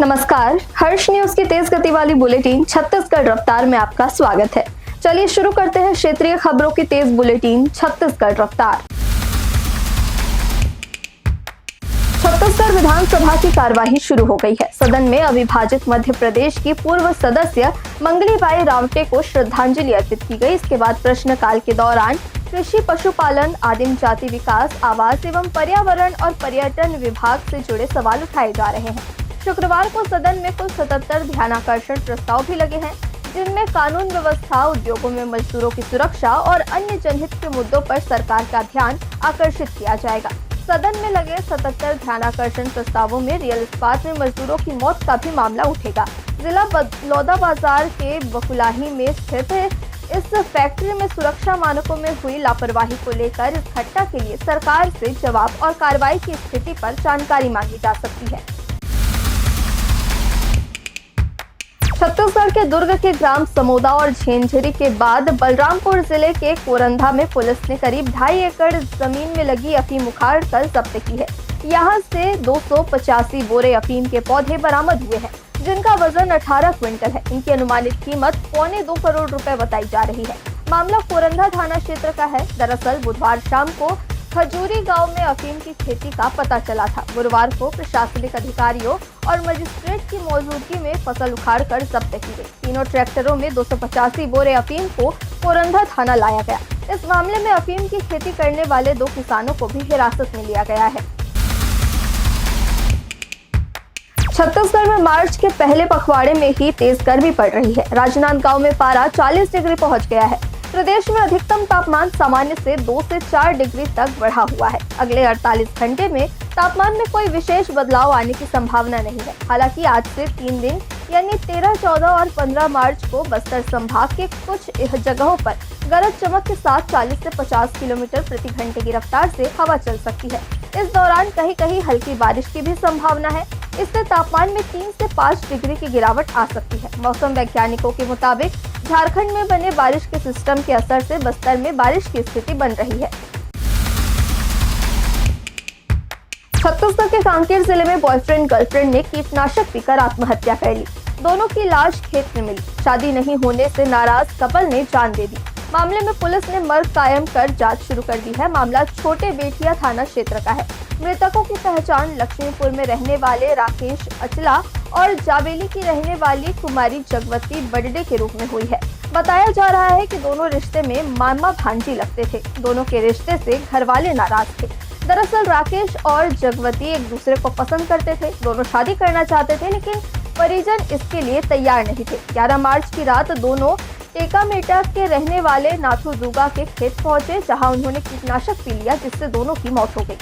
नमस्कार, हर्ष न्यूज की तेज गति वाली बुलेटिन छत्तीसगढ़ रफ्तार में आपका स्वागत है। चलिए शुरू करते हैं क्षेत्रीय खबरों की तेज बुलेटिन छत्तीसगढ़ रफ्तार। छत्तीसगढ़ विधानसभा की कार्यवाही शुरू हो गई है। सदन में अविभाजित मध्य प्रदेश की पूर्व सदस्य मंगलीबाई रावटे को श्रद्धांजलि अर्पित की गई। इसके बाद प्रश्नकाल के दौरान कृषि, पशुपालन, आदिम जाति विकास, आवास एवं पर्यावरण और पर्यटन विभाग से जुड़े सवाल उठाए जा रहे हैं। शुक्रवार को सदन में कुल 77 ध्यानाकर्षण प्रस्ताव भी लगे हैं, जिनमें कानून व्यवस्था, उद्योगों में मजदूरों की सुरक्षा और अन्य जनहित के मुद्दों पर सरकार का ध्यान आकर्षित किया जाएगा। सदन में लगे 77 ध्यानाकर्षण प्रस्तावों में रियल इस्पात में मजदूरों की मौत का भी मामला उठेगा। जिला बलौदाबाजार के बकुलाही में स्थित इस फैक्ट्री में सुरक्षा मानकों में हुई लापरवाही को लेकर इस घटना के लिए सरकार से जवाब और कार्रवाई की स्थिति पर जानकारी मांगी जा सकती है। छत्तीसगढ़ के दुर्ग के ग्राम समोदा और झेंझरी के बाद बलरामपुर जिले के कोरंधा में पुलिस ने करीब 2.5 एकड़ जमीन में लगी अफीम उखाड़ कर जब्त की है। यहां से 285 बोरे अफीम के पौधे बरामद हुए हैं, जिनका वजन 18 क्विंटल है। इनकी अनुमानित कीमत 2.25 करोड़ रुपए बताई जा रही है। मामला कोरंधा थाना क्षेत्र का है। दरअसल बुधवार शाम को खजूरी गांव में अफीम की खेती का पता चला था। गुरुवार को प्रशासनिक अधिकारियों और मजिस्ट्रेट की मौजूदगी में फसल उखाड़कर जब्त की गई। तीनों ट्रैक्टरों में 285 बोरे अफीम को कोरंधा थाना लाया गया। इस मामले में अफीम की खेती करने वाले 2 किसानों को भी हिरासत में लिया गया है। छत्तीसगढ़ में मार्च के पहले पखवाड़े में ही तेज गर्मी पड़ रही है। राजनांदगांव में पारा 40 डिग्री पहुंच गया है। प्रदेश में अधिकतम तापमान सामान्य से 2 से 4 डिग्री तक बढ़ा हुआ है। अगले 48 घंटे में तापमान में कोई विशेष बदलाव आने की संभावना नहीं है। हालांकि आज से 3 दिन यानी 13, 14 और 15 मार्च को बस्तर संभाग के कुछ जगहों पर गरज चमक के साथ 40 से 50 किलोमीटर प्रति घंटे की रफ्तार से हवा चल सकती है। इस दौरान कहीं कहीं हल्की बारिश की भी संभावना है। इससे तापमान में 3 से 5 डिग्री की गिरावट आ सकती है। मौसम वैज्ञानिकों के मुताबिक झारखंड में बने बारिश के सिस्टम के असर से बस्तर में बारिश की स्थिति बन रही है। छत्तीसगढ़ के कांकेर जिले में बॉयफ्रेंड गर्लफ्रेंड ने कीटनाशक पीकर आत्महत्या कर ली। दोनों की लाश खेत में मिली। शादी नहीं होने से नाराज कपल ने जान दे दी। मामले में पुलिस ने मर्ग कायम कर जांच शुरू कर दी है। मामला छोटे बेटिया थाना क्षेत्र का है। मृतकों की पहचान लक्ष्मीपुर में रहने वाले राकेश अचला और जावेली की रहने वाली कुमारी जगवती बडडे के रूप में हुई है। बताया जा रहा है कि दोनों रिश्ते में मामा भांजी लगते थे। दोनों के रिश्ते से घरवाले नाराज थे। दरअसल राकेश और जगवती एक दूसरे को पसंद करते थे। दोनों शादी करना चाहते थे, लेकिन परिजन इसके लिए तैयार नहीं थे। 11 मार्च की रात दोनों टेकामेटा के रहने वाले नाथू दुगा के खेत पहुंचे, जहां उन्होंने कीटनाशक पी लिया, जिससे दोनों की मौत हो गई।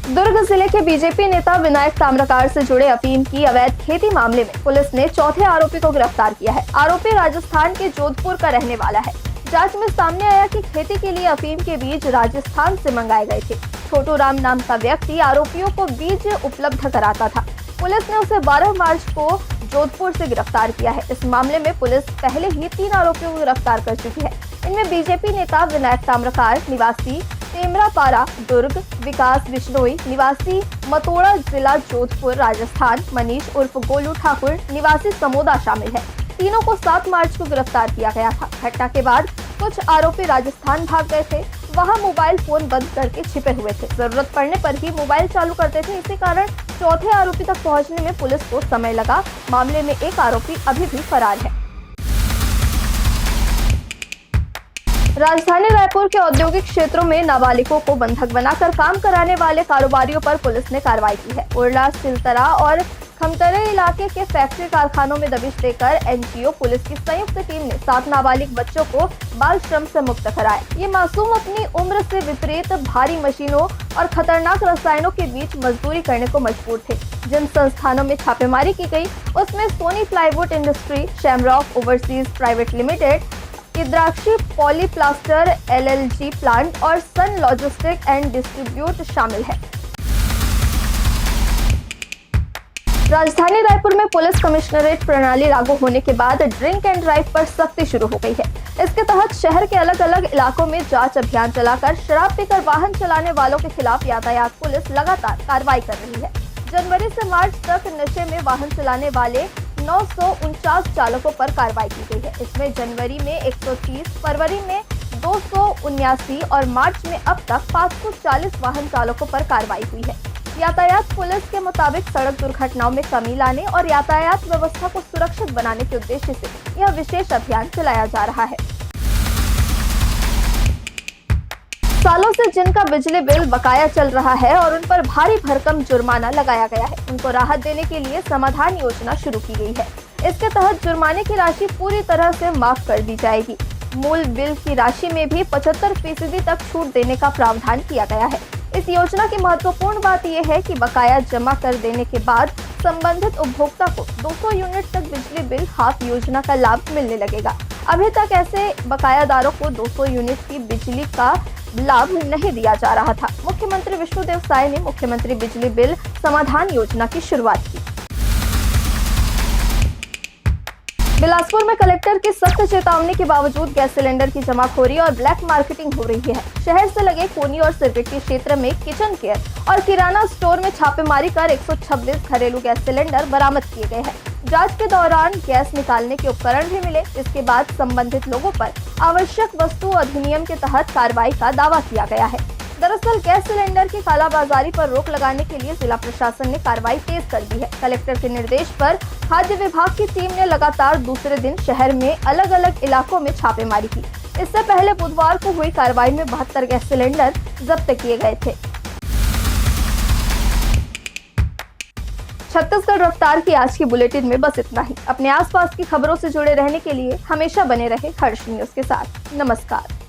दुर्ग जिले के बीजेपी नेता विनायक ताम्रकार से जुड़े अफीम की अवैध खेती मामले में पुलिस ने चौथे आरोपी को गिरफ्तार किया है। आरोपी राजस्थान के जोधपुर का रहने वाला है। जांच में सामने आया कि खेती के लिए अफीम के बीज राजस्थान से मंगाए गए थे। छोटू राम नाम का व्यक्ति आरोपियों को बीज उपलब्ध कराता था। पुलिस ने उसे 12 मार्च को जोधपुर से गिरफ्तार किया है। इस मामले में पुलिस पहले ही 3 आरोपियों को गिरफ्तार कर चुकी है। इनमें बीजेपी नेता विनायक ताम्रकार निवासी टेमरापारा दुर्ग, विकास बिश्नोई निवासी मतोड़ा जिला जोधपुर राजस्थान, मनीष उर्फ गोलू ठाकुर निवासी समोदा शामिल है। तीनों को 7 मार्च को गिरफ्तार किया गया था। घटना के बाद कुछ आरोपी राजस्थान भाग गए थे। वहां मोबाइल फोन बंद करके छिपे हुए थे। जरूरत पड़ने पर ही मोबाइल चालू करते थे। इसी कारण चौथे आरोपी तक पहुंचने में पुलिस को समय लगा। मामले में एक आरोपी अभी भी फरार है। राजधानी रायपुर के औद्योगिक क्षेत्रों में नाबालिगों को बंधक बनाकर काम कराने वाले कारोबारियों पर पुलिस ने कार्रवाई की है। उरला, सिलतरा और खमतरे इलाके के फैक्ट्री कारखानों में दबिश देकर एनजीओ पुलिस की संयुक्त टीम ने 7 नाबालिग बच्चों को बाल श्रम से मुक्त कराया। ये मासूम अपनी उम्र से विपरीत भारी मशीनों और खतरनाक रसायनों के बीच मजदूरी करने को मजबूर थे। जिन संस्थानों में छापेमारी की गई उसमें Sony plywood industry, Shamrock overseas private limited, Indrakshi polyplaster LLG plant और सन लॉजिस्टिक एंड डिस्ट्रीब्यूट शामिल है। राजधानी रायपुर में पुलिस कमिश्नरेट प्रणाली लागू होने के बाद ड्रिंक एंड ड्राइव पर सख्ती शुरू हो गई है। इसके तहत शहर के अलग अलग इलाकों में जांच अभियान चलाकर शराब पीकर वाहन चलाने वालों के खिलाफ यातायात पुलिस लगातार कार्रवाई कर रही है। जनवरी से मार्च तक नशे में वाहन चलाने वाले 949 चालकों पर कार्रवाई की गई है। इसमें जनवरी में 130, फरवरी में 279 और मार्च में अब तक 540 वाहन चालकों पर कार्रवाई हुई है। यातायात पुलिस के मुताबिक सड़क दुर्घटनाओं में कमी लाने और यातायात व्यवस्था को सुरक्षित बनाने के उद्देश्य से यह विशेष अभियान चलाया जा रहा है। सालों से जिनका बिजली बिल बकाया चल रहा है और उन पर भारी भरकम जुर्माना लगाया गया है, उनको राहत देने के लिए समाधान योजना शुरू की गई है। इसके तहत जुर्माने की राशि पूरी तरह से माफ कर दी जाएगी। मूल बिल की राशि में भी 75% तक छूट देने का प्रावधान किया गया है। इस योजना की महत्वपूर्ण बात यह है कि बकाया जमा कर देने के बाद संबंधित उपभोक्ता को 200 यूनिट तक बिजली बिल हाफ योजना का लाभ मिलने लगेगा। अभी तक ऐसे बकायादारों को 200 यूनिट की बिजली का लाभ नहीं दिया जा रहा था। मुख्यमंत्री विष्णुदेव साय ने मुख्यमंत्री बिजली बिल समाधान योजना की शुरुआत की। बिलासपुर में कलेक्टर की सख्त चेतावनी के बावजूद गैस सिलेंडर की जमाखोरी और ब्लैक मार्केटिंग हो रही है। शहर से लगे कोनी और सिरगिट्टी क्षेत्र में किचन केयर और किराना स्टोर में छापेमारी कर 126 घरेलू गैस सिलेंडर बरामद किए गए हैं। जांच के दौरान गैस निकालने के उपकरण भी मिले। इसके बाद संबंधित लोगों पर आवश्यक वस्तु अधिनियम के तहत कार्रवाई का दावा किया गया है। दरअसल गैस सिलेंडर की कालाबाजारी पर रोक लगाने के लिए जिला प्रशासन ने कार्रवाई तेज कर दी है। कलेक्टर के निर्देश पर खाद्य विभाग की टीम ने लगातार दूसरे दिन शहर में अलग अलग इलाकों में छापेमारी की। इससे पहले बुधवार को हुई कार्रवाई में 72 गैस सिलेंडर जब्त किए गए थे। छत्तीसगढ़ रफ्तार की आज की बुलेटिन में बस इतना ही। अपने आसपास की खबरों से जुड़े रहने के लिए हमेशा बने रहे हर्ष न्यूज के साथ। नमस्कार।